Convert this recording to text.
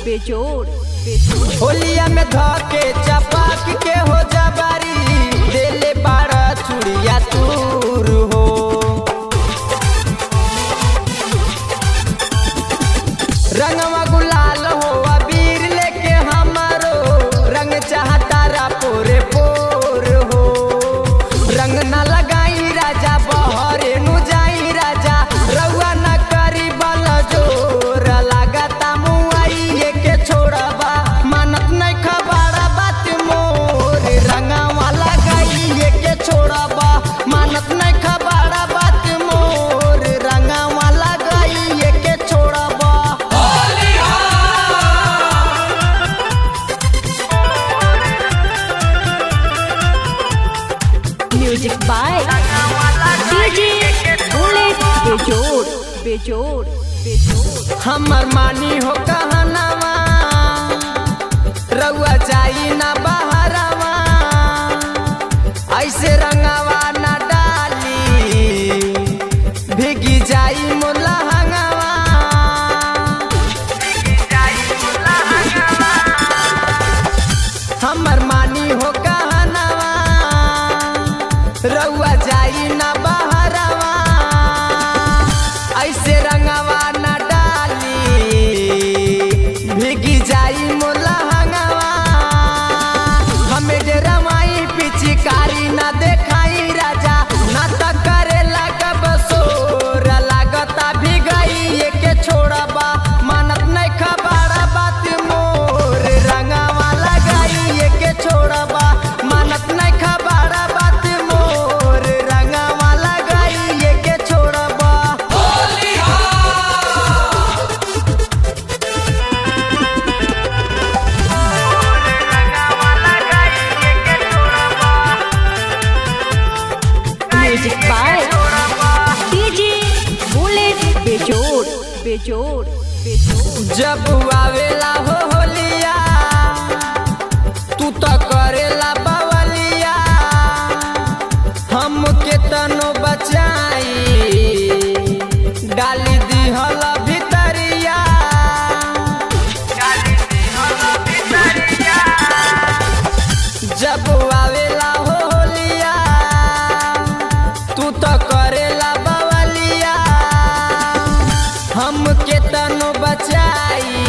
बेजोड़ होलिया में धके चपाक के हो जबारी देले बाड़ा चुड़िया तूर हो। रंगवा गुलाल हो अबीर लेके हमारो रंग चाहता रा पोरे पोर हो। रंग न लगाई राजा बहरे नु जाई राजा रउआ न करी बल जोर लागता मुआई के छोड़बा मानत नहीं खबरा बात मोर। रंगवा लगाई के छोड़बा मानत नहीं खबरा बात मोर। रंगवा लगाई के छोड़बा म्यूजिक बाय डीजे बुलेट बेजोड़ बेजोड़ बेजोड़। हमर मानी हो कहनवा रउआ जाई ना बहरवा ऐसे रंगवा ना डाली भीगी जाई मुलहंगवा। हमर मानी हो कहनवा रउआ जाई ना बहरवा ऐसे रंगवा ना डाली भीगी जाई मुलहंगवा। हमें डरमाई पिचकारी ना देखाई राजा ना त करे लागब सोर लागता भीगई के छोड़बा मानत नहीं खबरा बात मोर। रंगवा लगाई के छोड़बा मानत नहीं खबरा बात मोर। रंगवा लगाई के छोड़बा म्यूजिक बाय डीजे बुलेट बेजोड़ बेजोड़ बेजोड़। जब आवेला हो होलिया तू तो करेला बवलिया हम के तनो बचाई डाली दिहल भितरिया। जब आवेला हो होलिया तू तो करेला बवलिया हम के तनो बचाई